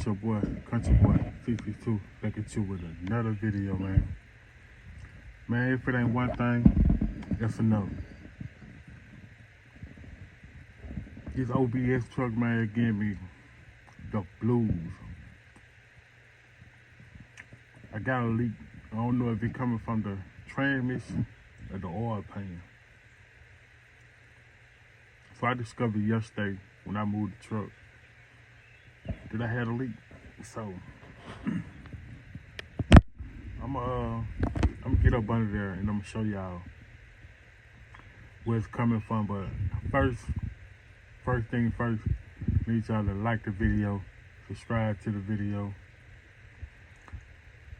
It's your boy, Country Boy 52, back at you with another video, man. Man, if it ain't one thing, it's another. This OBS truck, man, gave me the blues. I got a leak. I don't know if it's coming from the transmission or the oil pan. So I discovered yesterday when I moved the truck that I had a leak. So I'm gonna get up under there and I'm gonna show y'all where it's coming from. But first thing first, need y'all to like the video, subscribe to the video,